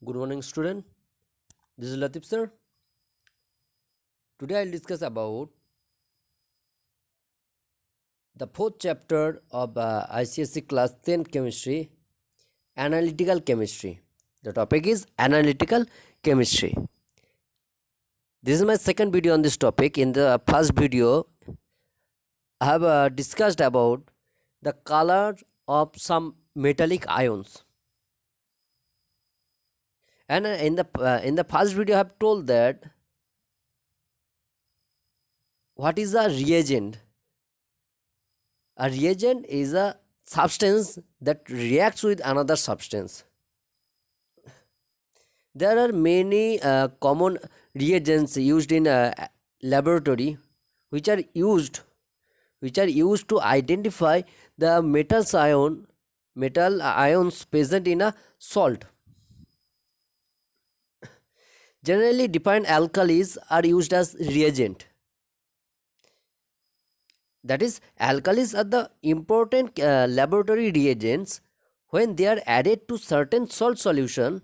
Good morning, student. This is Latif sir. Today I'll discuss about the fourth chapter of ICSE class 10 chemistry, analytical chemistry. The topic is analytical chemistry. This is my second video on this topic. In the first video, I have discussed about the color of some metallic ions. And in the first video, I have told that what is a reagent. A reagent is a substance that reacts with another substance. There are many common reagents used in laboratory which are used to identify the metal ions present in a salt. Generally defined alkalis are used as reagent. That is, alkalis are the important laboratory reagents when they are added to certain salt solution.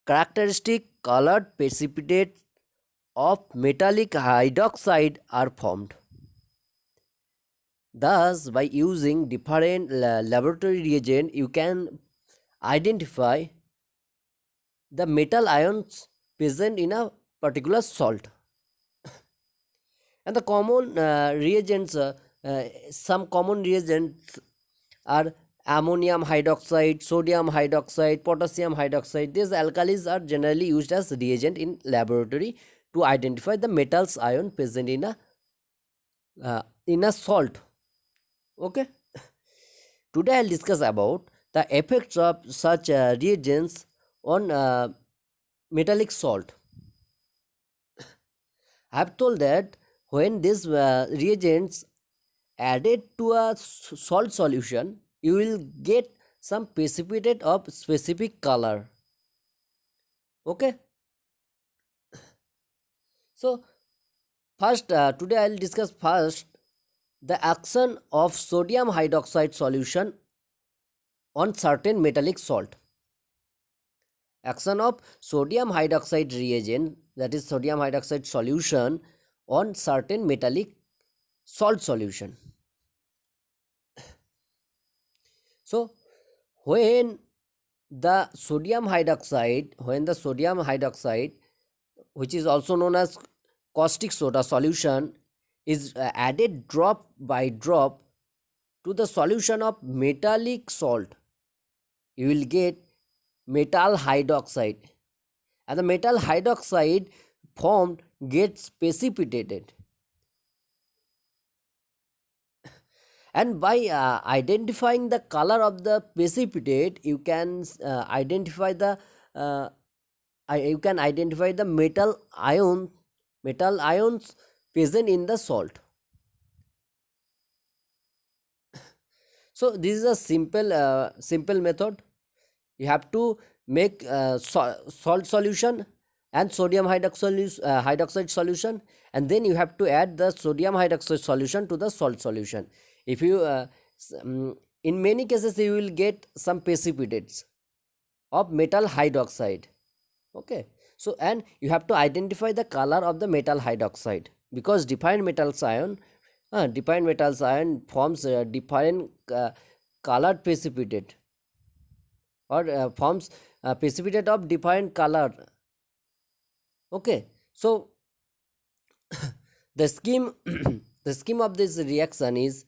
Characteristic colored precipitate of metallic hydroxide are formed. Thus, by using different laboratory reagent, you can identify the metal ions present in a particular salt. And the common reagents, some common reagents are ammonium hydroxide, sodium hydroxide, potassium hydroxide. These alkalis are generally used as reagent in laboratory to identify the metals ion present in a salt. Okay. Today I'll discuss about the effects of such reagents on metallic salt. I have told that when these reagents added to a salt solution, you will get some precipitate of specific color. Okay. So first, today I will discuss first the action of sodium hydroxide solution on certain metallic salt. Action of sodium hydroxide reagent, that is sodium hydroxide solution on certain metallic salt solution. So when the sodium hydroxide, which is also known as caustic soda solution, is added drop by drop to the solution of metallic salt, you will get metal hydroxide, and the metal hydroxide formed gets precipitated. And by identifying the color of the precipitate, you can identify the metal ions present in the salt. So this is a simple method. You have to make salt solution and sodium hydroxide solution, and then you have to add the sodium hydroxide solution to the salt solution. If you in many cases you will get some precipitates of metal hydroxide. Okay. So and you have to identify the color of the metal hydroxide, because defined metals ion forms different colored precipitate, or forms precipitate of defined color. Okay. So the scheme the scheme of this reaction is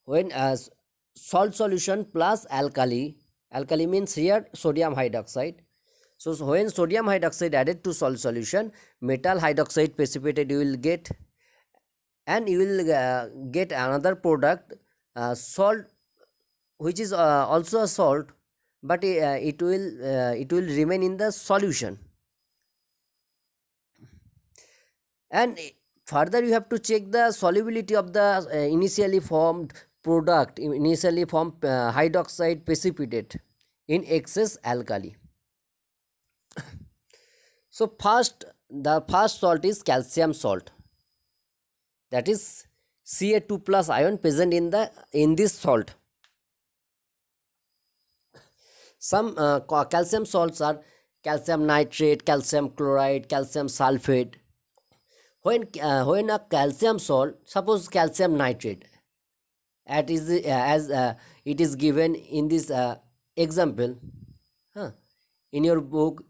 when salt solution plus alkali means here sodium hydroxide. So when sodium hydroxide added to salt solution, metal hydroxide precipitate you will get, and you will get another product, salt, which is also a salt, but it will remain in the solution. And further you have to check the solubility of the initially formed hydroxide precipitate in excess alkali. So the first salt is calcium salt, that is Ca2 plus ion present in this salt. Some calcium salts are calcium nitrate, calcium chloride, calcium sulfate. When a calcium salt, suppose calcium nitrate, as it is given in this example, huh? In your book,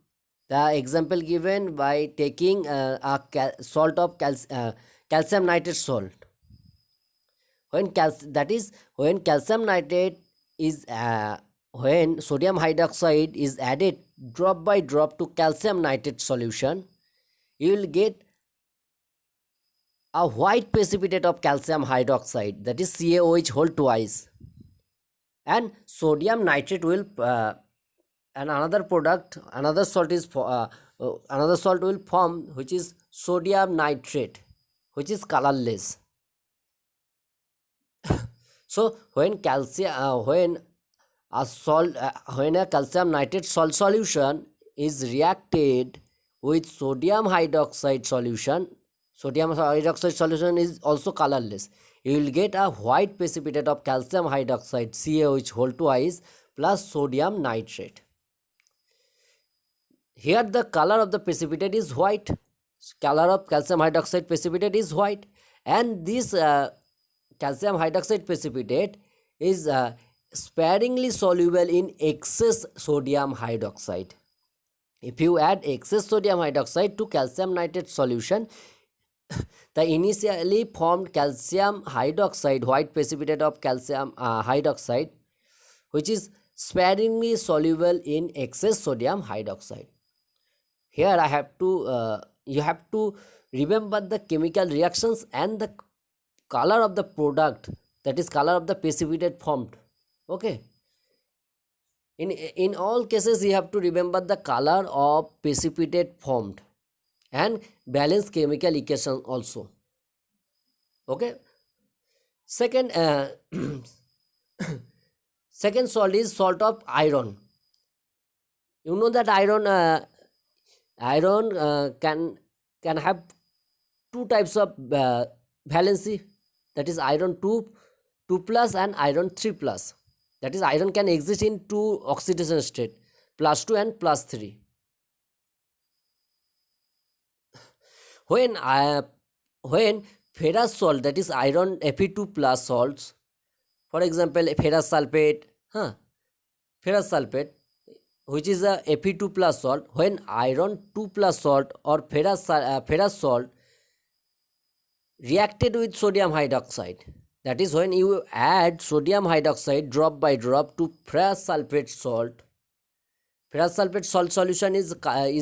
the example given by taking salt of calcium nitrate salt. That is when calcium nitrate is when sodium hydroxide is added drop by drop to calcium nitrate solution, you will get a white precipitate of calcium hydroxide, that is CaOH whole twice, and sodium nitrate will and another product, another salt another salt will form, which is sodium nitrate, which is colorless. So when when a calcium nitrate salt solution is reacted with sodium hydroxide solution, sodium hydroxide solution is also colorless. You will get a white precipitate of calcium hydroxide, CaOH whole twice, plus sodium nitrate. Here the color of the precipitate is white. Color of calcium hydroxide precipitate is white, and this calcium hydroxide precipitate is sparingly soluble in excess sodium hydroxide. If you add excess sodium hydroxide to calcium nitrate solution, the initially formed calcium hydroxide, white precipitate of calcium hydroxide, which is sparingly soluble in excess sodium hydroxide. Here I have to you have to remember the chemical reactions and the color of the product, that is color of the precipitate formed. Okay, in all cases you have to remember the color of precipitate formed and balance chemical equation also. Okay, second second salt is salt of iron. You know that iron can have two types of valency, that is iron 2 plus and iron 3 plus. That is iron can exist in two oxidation state, plus 2 and plus 3. When ferrous salt, that is iron Fe2 plus salts, for example ferrous sulfate, ferrous sulfate, which is a Fe2 plus salt, when iron 2 plus salt or ferrous salt reacted with sodium hydroxide, that is when you add sodium hydroxide drop by drop to ferrous sulfate salt. Ferrous sulfate salt solution is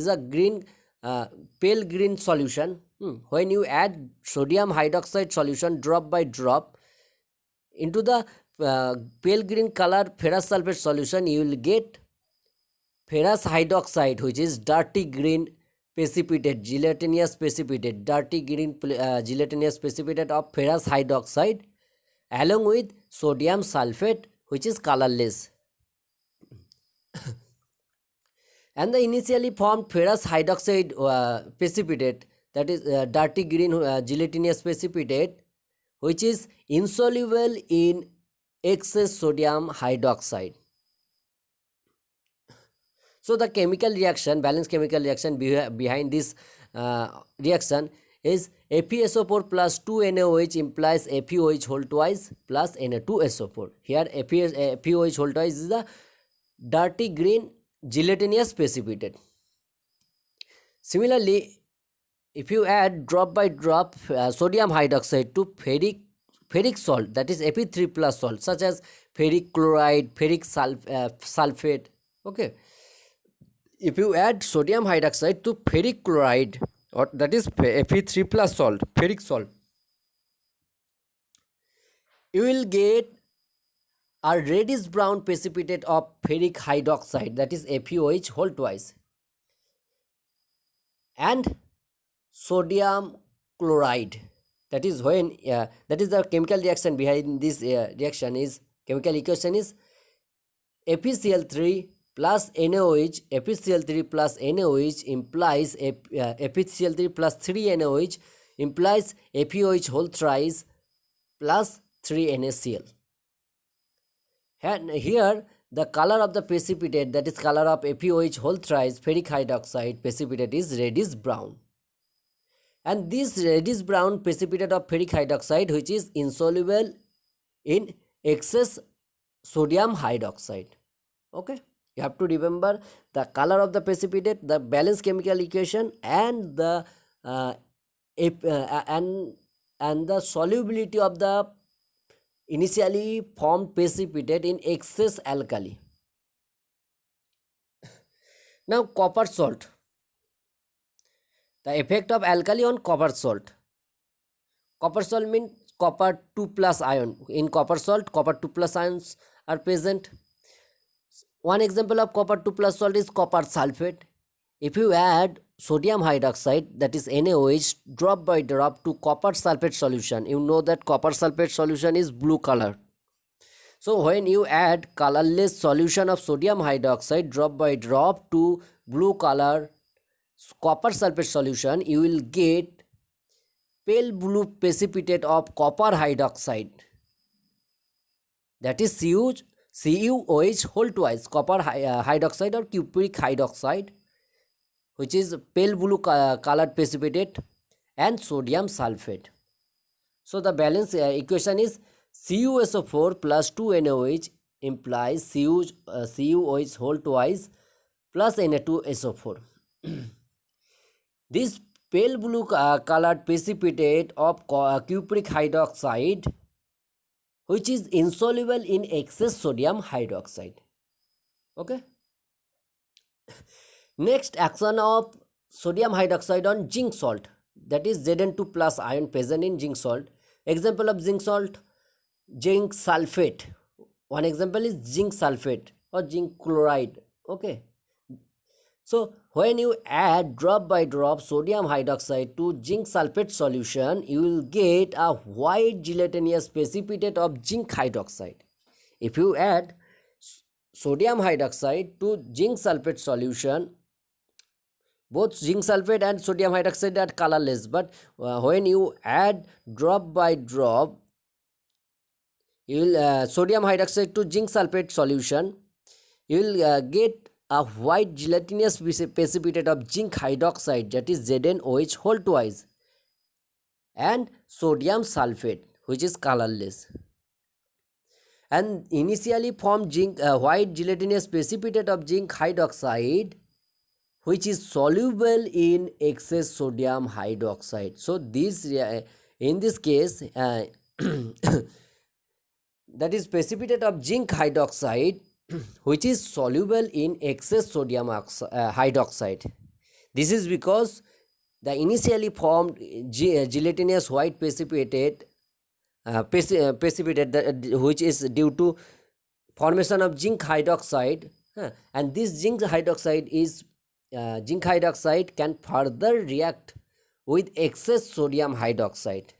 a green pale green solution. When you add sodium hydroxide solution drop by drop into the pale green color ferrous sulfate solution, you will get ferrous hydroxide, which is dirty green precipitate, gelatinous precipitate, dirty green gelatinous precipitate of ferrous hydroxide, along with sodium sulfate, which is colorless. And the initially formed ferrous hydroxide precipitate, that is dirty green gelatinous precipitate, which is insoluble in excess sodium hydroxide. So the chemical reaction, balanced chemical reaction behind this reaction is FeSO4 plus 2NaOH implies FeOH whole twice plus Na2SO4. Here FeOH whole twice is the dirty green gelatinous precipitate. Similarly, if you add drop by drop sodium hydroxide to ferric salt, that is Fe3 plus salt, such as ferric chloride, ferric sulfate. Okay, if you add sodium hydroxide to ferric chloride, or that is Fe3 plus salt, ferric salt, you will get a reddish brown precipitate of ferric hydroxide, that is FeOH whole twice, and sodium chloride. That is when that is the chemical reaction behind this reaction is chemical equation is FeCl3 plus NaOH. FeCl3 plus NaOH implies FeCl3 plus 3 NaOH implies FeOH whole thrice plus 3 NaCl. And here the color of the precipitate, that is color of FeOH whole thrice ferric hydroxide precipitate, is reddish brown. And this reddish brown precipitate of ferric hydroxide, which is insoluble in excess sodium hydroxide. Okay, you have to remember the color of the precipitate, the balanced chemical equation, and the and the solubility of the initially formed precipitate in excess alkali. Now copper salt, the effect of alkali on copper salt. Copper salt means copper 2 plus ion. In copper salt, copper 2 plus ions are present. One example of copper 2 plus salt is copper sulfate. If you add sodium hydroxide, that is NaOH, drop by drop to copper sulfate solution, you know that copper sulfate solution is blue color. So when you add colorless solution of sodium hydroxide drop by drop to blue color copper sulfate solution, you will get pale blue precipitate of copper hydroxide, that is CuOH whole twice, copper hydroxide or cupric hydroxide, which is pale blue colored precipitate, and sodium sulfate. So the balance equation is CuSO4 plus 2NaOH implies CuOH whole twice plus Na2SO4. This pale blue colored precipitate of cupric hydroxide, which is insoluble in excess sodium hydroxide. Okay. Next, action of sodium hydroxide on zinc salt, that is Zn2 plus ion present in zinc salt. Example of zinc salt, zinc sulfate. One example is zinc sulfate or zinc chloride. Okay. So when you add drop by drop sodium hydroxide to zinc sulfate solution, you will get a white gelatinous precipitate of zinc hydroxide. If you add sodium hydroxide to zinc sulfate solution, both zinc sulfate and sodium hydroxide are colorless, but when you add drop by drop, you will sodium hydroxide to zinc sulfate solution, you will get a white gelatinous precipitate of zinc hydroxide, that is ZnOH whole twice, and sodium sulfate, which is colorless. And initially formed zinc white gelatinous precipitate of zinc hydroxide, which is soluble in excess sodium hydroxide. So this in this case that is precipitate of zinc hydroxide which is soluble in excess sodium hydroxide. This is because the initially formed gelatinous white precipitate which is due to formation of zinc hydroxide, and this zinc hydroxide can further react with excess sodium hydroxide.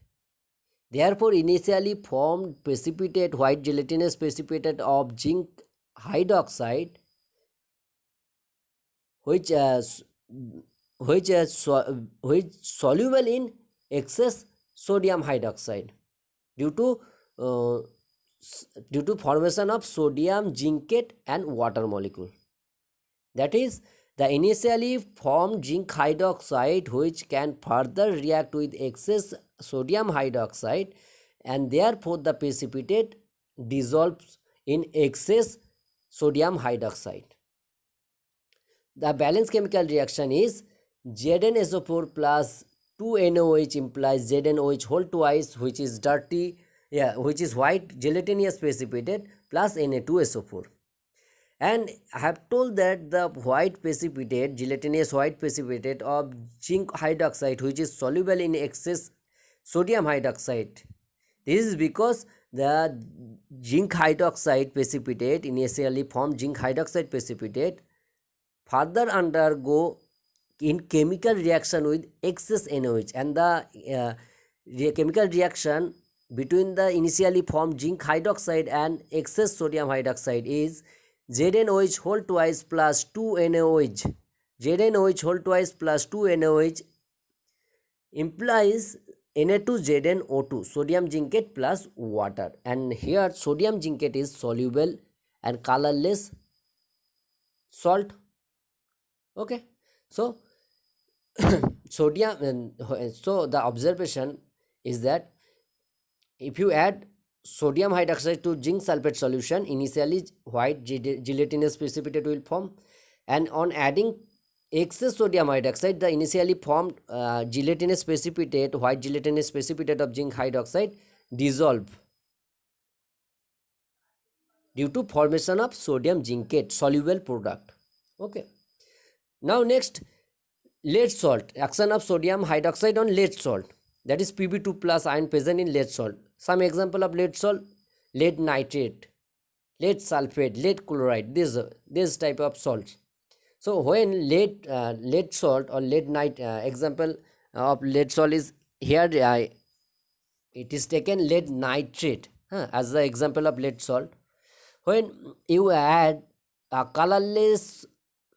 Therefore, initially formed precipitate white gelatinous precipitate of zinc hydroxide, which soluble in excess sodium hydroxide due to formation of sodium zincate and water molecule. That is, the initially formed zinc hydroxide which can further react with excess sodium hydroxide, and therefore the precipitate dissolves in excess sodium hydroxide. The balanced chemical reaction is ZnSO4 plus 2NaOH implies ZnOH whole twice, which is which is white gelatinous precipitate, plus Na2SO4. And I have told that the white precipitate, gelatinous white precipitate of zinc hydroxide, which is soluble in excess sodium hydroxide. This is because the zinc hydroxide precipitate, initially formed zinc hydroxide precipitate, further undergo in chemical reaction with excess NaOH, and the chemical reaction between the initially formed zinc hydroxide and excess sodium hydroxide is ZnOH whole twice plus 2NaOH. ZnOH whole twice plus 2NaOH implies Na2ZnO2, sodium zincate plus water, and here sodium zincate is soluble and colorless salt. Okay, so sodium, so the observation is that if you add sodium hydroxide to zinc sulfate solution, initially white gelatinous precipitate will form, and on adding excess sodium hydroxide, the initially formed gelatinous precipitate, white gelatinous precipitate of zinc hydroxide dissolve due to formation of sodium zincate soluble product. Okay, now next, lead salt, action of sodium hydroxide on lead salt, that is Pb2 plus ion present in lead salt. Some example of lead salt: lead nitrate, lead sulfate, lead chloride, this type of salts. So when lead salt or lead night, example of lead salt is here, it is taken lead nitrate as the example of lead salt. When you add a colorless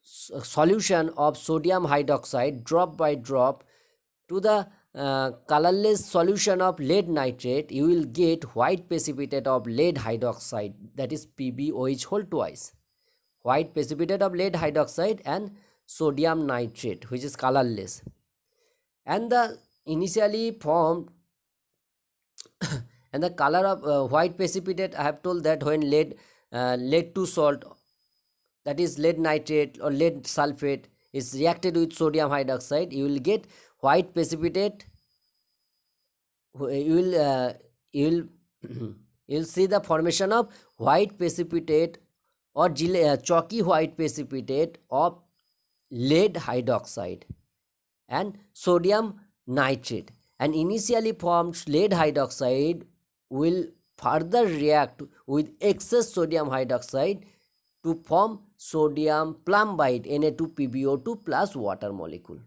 solution of sodium hydroxide drop by drop to the colorless solution of lead nitrate, you will get white precipitate of lead hydroxide, that is PbOH whole twice. White precipitate of lead hydroxide and sodium nitrate, which is colorless. And the initially formed and the color of white precipitate, I have told that when lead to salt, that is lead nitrate or lead sulfate, is reacted with sodium hydroxide, you will get white precipitate. You will you'll see the formation of white precipitate or chalky white precipitate of lead hydroxide and sodium nitrate, and initially formed lead hydroxide will further react with excess sodium hydroxide to form sodium plumbite Na2PbO2 plus water molecule.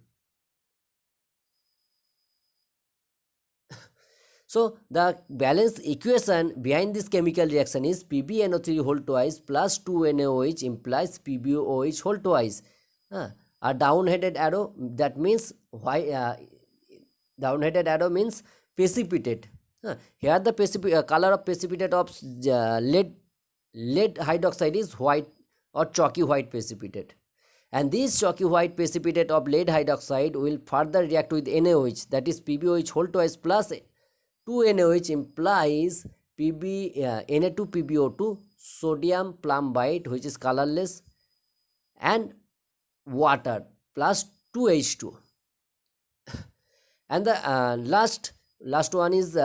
So the balance equation behind this chemical reaction is PbNO3 whole twice plus 2NaOH implies PbOH whole twice. A down-headed arrow, that means why down-headed arrow means precipitate. Here the color of precipitate of lead hydroxide is white or chalky white precipitate, and this chalky white precipitate of lead hydroxide will further react with NaOH, that is PbOH whole twice plus 2NaOH implies Na2PbO2 sodium plumbite, which is colorless, and water plus 2H2. And the last one is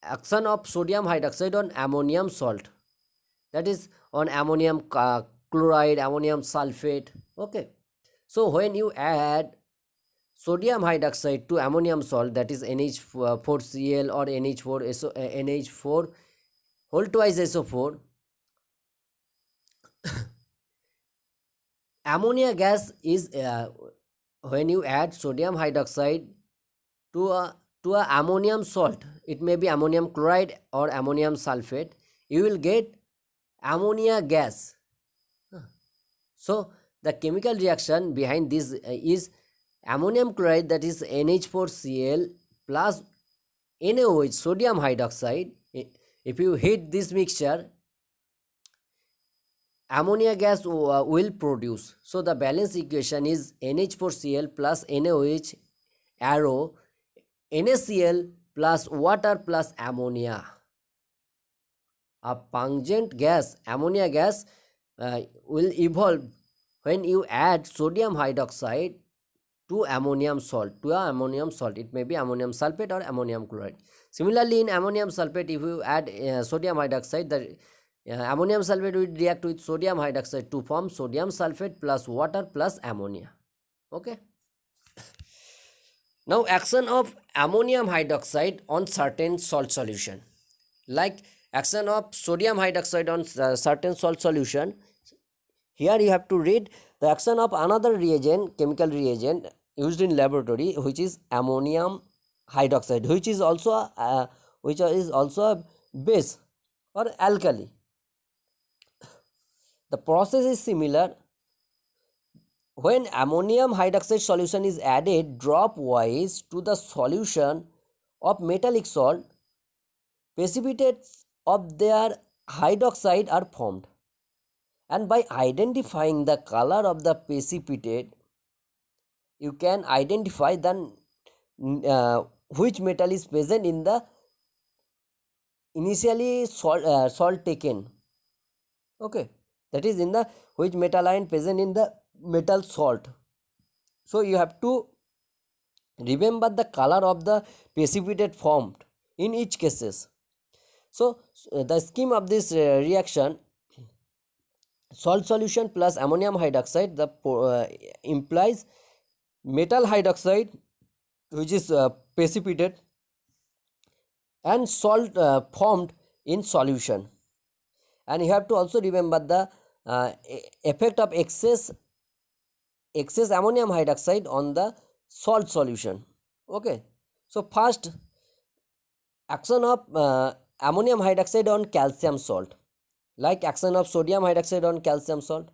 action of sodium hydroxide on ammonium salt, that is on ammonium chloride, ammonium sulfate. Okay, so when you add sodium hydroxide to ammonium salt, that is NH4Cl or NH4 whole twice SO4, ammonia gas is when you add sodium hydroxide to a ammonium salt, it may be ammonium chloride or ammonium sulfate, you will get ammonia gas. So the chemical reaction behind this is ammonium chloride, that is NH4Cl plus NaOH sodium hydroxide. If you heat this mixture, ammonia gas will produce. So the balance equation is NH4Cl plus NaOH arrow NaCl plus water plus ammonia. A pungent gas, ammonia gas, will evolve when you add sodium hydroxide to ammonium salt, it may be ammonium sulfate or ammonium chloride. Similarly, in ammonium sulfate, if you add sodium hydroxide, the ammonium sulfate will react with sodium hydroxide to form sodium sulfate plus water plus ammonia. Okay. Now action of ammonium hydroxide on certain salt solution, like action of sodium hydroxide on certain salt solution. Here you have to read the action of another reagent, chemical reagent used in laboratory, which is ammonium hydroxide, which is also a base or alkali. The process is similar. When ammonium hydroxide solution is added drop wise to the solution of metallic salt, precipitates of their hydroxide are formed. And by identifying the color of the precipitate, you can identify the which metal is present in the initially salt taken. Okay, that is in the which metal ion present in the metal salt. So you have to remember the color of the precipitate formed in each cases. So the scheme of this reaction, salt solution plus ammonium hydroxide, implies metal hydroxide, which is precipitate, and salt formed in solution. And you have to also remember the effect of excess ammonium hydroxide on the salt solution. Okay, so first, action of ammonium hydroxide on calcium salt, like action of sodium hydroxide on calcium salt.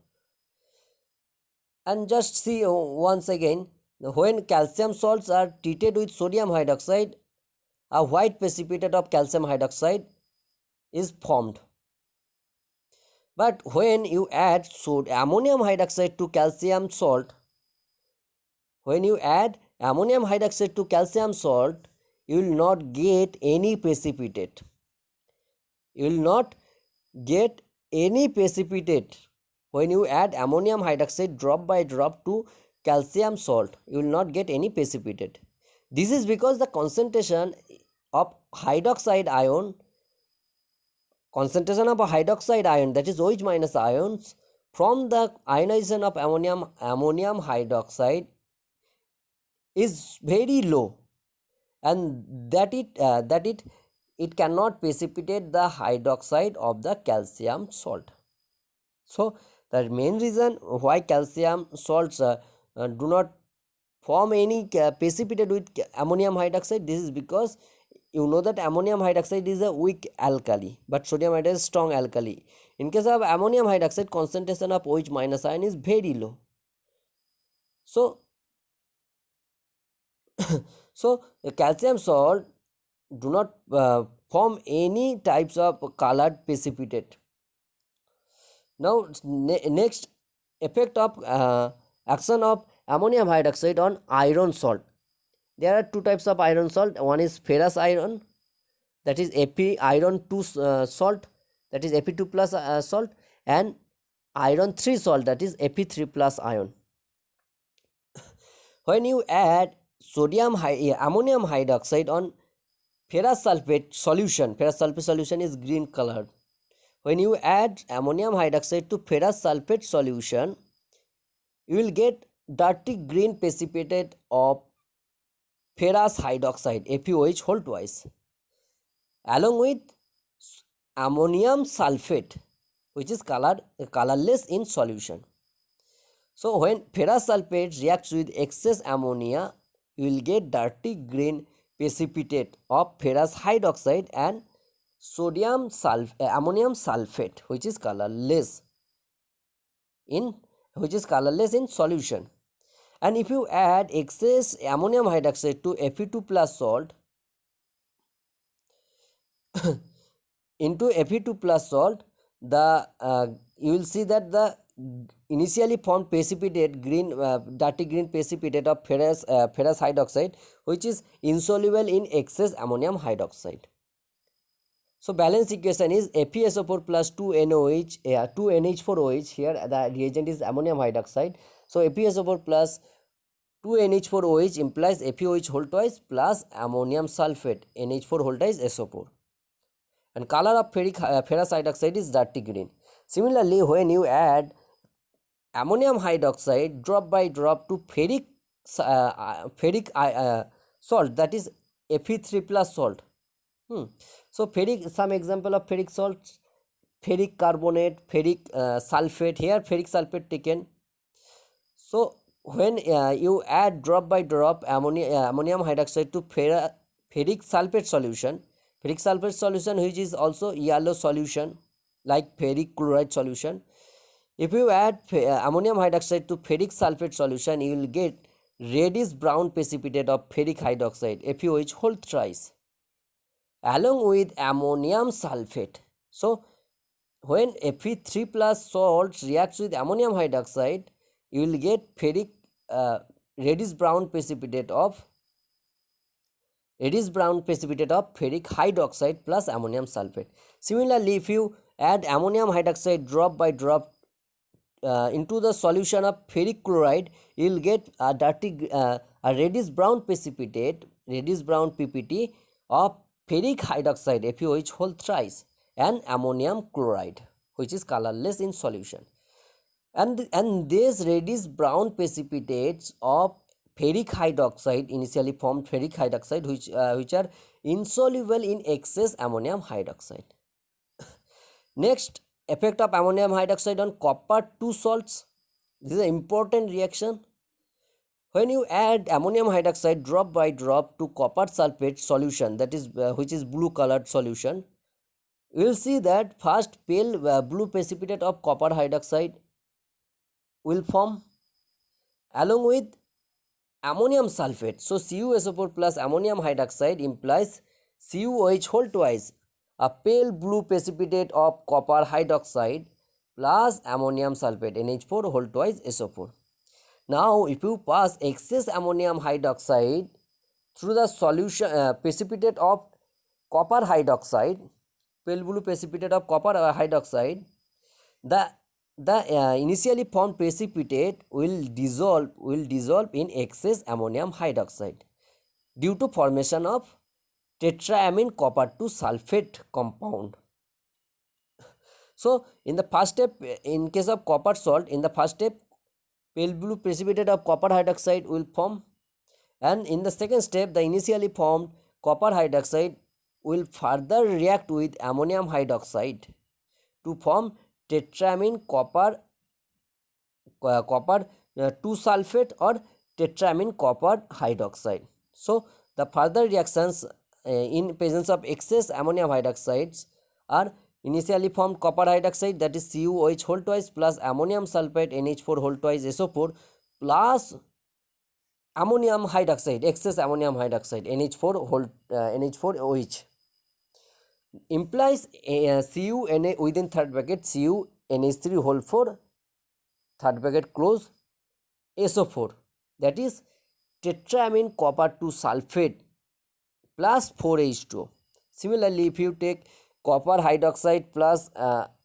And just see once again, when calcium salts are treated with sodium hydroxide, a white precipitate of calcium hydroxide is formed. But when you add ammonium hydroxide to calcium salt, you will not get any precipitate. You will not get any precipitate. When you add ammonium hydroxide drop by drop to calcium salt, you will not get any precipitate. This is because the concentration of hydroxide ion, that is OH minus ions, from the ionization of ammonium hydroxide is very low, and that it cannot precipitate the hydroxide of the calcium salt. So the main reason why calcium salts do not form any precipitate with ammonium hydroxide, this is because you know that ammonium hydroxide is a weak alkali, but sodium hydroxide is strong alkali. In case of ammonium hydroxide, concentration of OH minus ion is very low. So so the calcium salt do not form any types of colored precipitate. Now next, effect of action of ammonium hydroxide on iron salt. There are two types of iron salt. One is ferrous iron, that is Fe iron 2 salt, that is Fe2 plus salt, and iron 3 salt, that is Fe3 plus ion. When you add ammonium hydroxide on ferrous sulfate solution is green colored. When you add ammonium hydroxide to ferrous sulfate solution, you will get dirty green precipitate of ferrous hydroxide, FeOH whole twice, along with ammonium sulfate, which is colorless in solution. So when ferrous sulfate reacts with excess ammonia, you will get dirty green precipitate of ferrous hydroxide and ammonium sulfate, which is colorless in solution. And if you add excess ammonium hydroxide to Fe2 plus salt into Fe2 plus salt, the you will see that the initially formed precipitate dirty green precipitate of ferrous hydroxide, which is insoluble in excess ammonium hydroxide. So balance equation is FeSO4 plus 2NOH, 2NH4OH. Here the reagent is ammonium hydroxide. So FeSO4 plus 2NH4OH implies FeOH whole twice plus ammonium sulfate, NH4 whole twice SO4. And color of ferrous hydroxide is dirty green. Similarly, when you add ammonium hydroxide drop by drop to ferric salt, that is Fe3 plus salt. So ferric, some example of ferric salts: ferric carbonate, ferric sulfate. Here ferric sulfate taken. So when you add drop by drop ammonium hydroxide to ferric sulfate solution, which is also yellow solution like ferric chloride solution. If you add ammonium hydroxide to ferric sulfate solution, you will get reddish brown precipitate of ferric hydroxide, FeOH whole thrice, along with ammonium sulfate. So when Fe3 plus salt reacts with ammonium hydroxide, you will get ferric reddish brown precipitate of ferric hydroxide plus ammonium sulfate. Similarly, if you add ammonium hydroxide drop by drop into the solution of ferric chloride, you will get a reddish brown PPT of ferric hydroxide FeOH whole thrice and ammonium chloride, which is colorless in solution. And these reddish brown precipitates of ferric hydroxide initially formed ferric hydroxide, which are insoluble in excess ammonium hydroxide. Next, effect of ammonium hydroxide on copper 2 salts. This is an important reaction. When you add ammonium hydroxide drop by drop to copper sulfate solution, that is which is blue colored solution, you will see that first pale blue precipitate of copper hydroxide will form along with ammonium sulfate. So CuSO4 plus ammonium hydroxide implies CuOH whole twice, a pale blue precipitate of copper hydroxide plus ammonium sulfate NH4 whole twice SO4. Now if you pass excess ammonium hydroxide through the solution precipitate of copper hydroxide, pale blue precipitate of copper hydroxide, the initially formed precipitate will dissolve in excess ammonium hydroxide due to formation of tetraamine copper 2 sulfate compound. So in the first step, in case of copper salt, in the first step pale blue precipitate of copper hydroxide will form, and in the second step the initially formed copper hydroxide will further react with ammonium hydroxide to form tetraamine copper 2 sulfate or tetraamine copper hydroxide. So the further reactions in presence of excess ammonium hydroxides are initially formed copper hydroxide, that is CuOH whole twice plus ammonium sulfate NH4 whole twice SO4 plus ammonium hydroxide, excess ammonium hydroxide NH4OH implies CuNA within third bracket CuNH3 whole 4 third bracket close SO4, that is tetraamine copper 2 sulfate plus 4H2O. Similarly, if you take copper hydroxide plus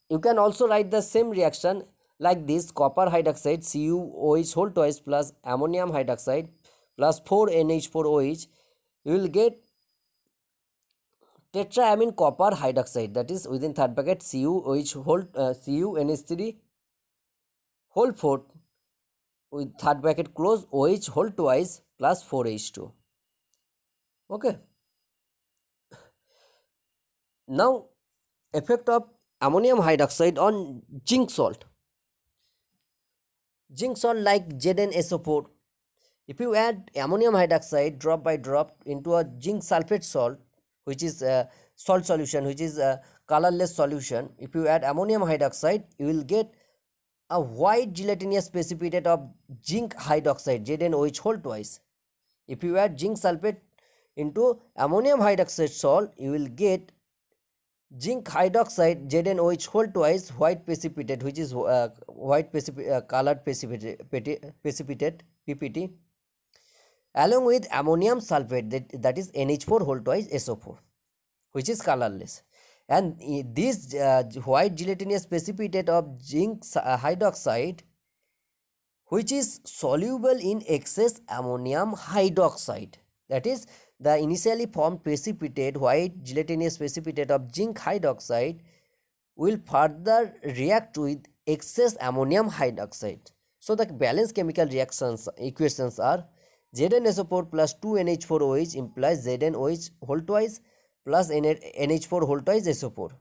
you can also write the same reaction like this: copper hydroxide CuOH whole twice plus ammonium hydroxide plus 4NH4OH, you will get tetraamine copper hydroxide, that is within third bracket CuOH whole CuNH3 whole 4 with third bracket close OH whole twice plus 4H2. Okay. Now effect of ammonium hydroxide on zinc salt. Zinc salt like ZnSO4. If you add ammonium hydroxide drop by drop into a zinc sulfate salt, which is a salt solution, which is a colorless solution, if you add ammonium hydroxide, you will get a white gelatinous precipitate of zinc hydroxide ZnOH whole twice. If you add zinc sulfate into ammonium hydroxide salt, you will get zinc hydroxide ZnOH whole twice white precipitate, which is white colored precipitate PPT, along with ammonium sulfate, that is NH4 whole twice SO4, which is colorless. And this white gelatinous precipitate of zinc hydroxide, which is soluble in excess ammonium hydroxide, that is the initially formed precipitate white gelatinous precipitate of zinc hydroxide will further react with excess ammonium hydroxide. So the balance chemical reactions equations are ZnSO4 plus 2NH4OH implies ZnOH whole twice plus NH4 whole twice SO4,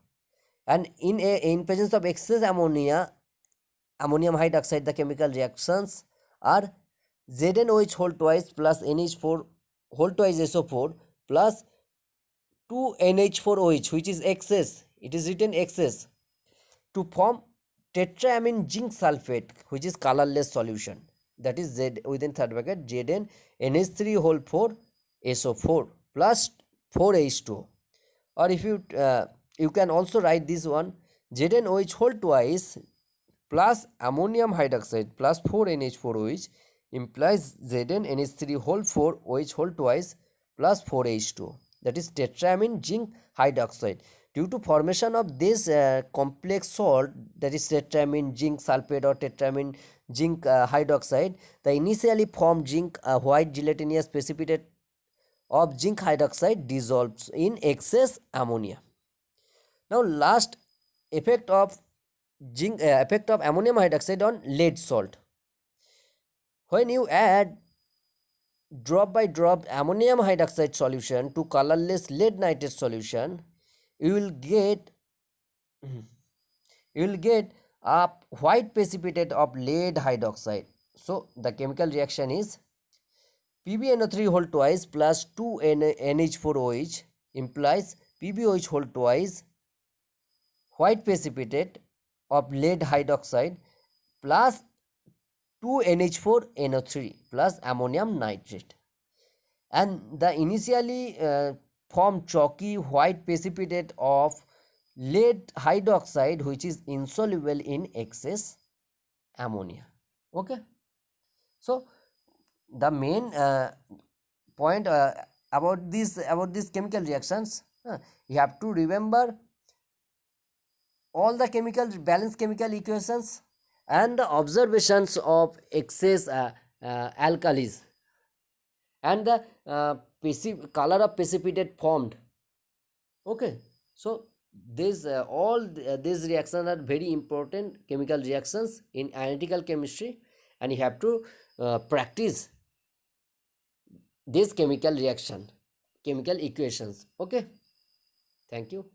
and in presence of excess ammonium hydroxide, the chemical reactions are ZnOH whole twice plus NH4 whole twice SO4 plus 2NH4OH, which is excess, it is written excess, to form tetraamine zinc sulfate, which is colorless solution, that is Z within third bracket ZnNH3 whole 4 SO4 plus 4H2O. Or if you you can also write this one ZnOH whole twice plus ammonium hydroxide plus 4NH4OH implies ZnNH3 whole 4 OH whole twice plus 4H2, that is tetramine zinc hydroxide. Due to formation of this complex salt, that is tetramine zinc sulfate or tetramine zinc hydroxide, the initially formed zinc white gelatinous precipitate of zinc hydroxide dissolves in excess ammonia. Now last effect of effect of ammonium hydroxide on lead salt. When you add drop by drop ammonium hydroxide solution to colorless lead nitrate solution, you will get a white precipitate of lead hydroxide. So the chemical reaction is PbNO3 whole twice plus 2NH4OH implies PbOH whole twice white precipitate of lead hydroxide plus 2NH4NO3 plus ammonium nitrate, and the initially formed chalky white precipitate of lead hydroxide which is insoluble in excess ammonia. Okay, so the main point about these chemical reactions, you have to remember all the chemical balanced chemical equations and the observations of excess alkalis and the color of precipitate formed. Okay, so these reactions are very important chemical reactions in analytical chemistry, and you have to practice this chemical reaction chemical equations. Okay, thank you.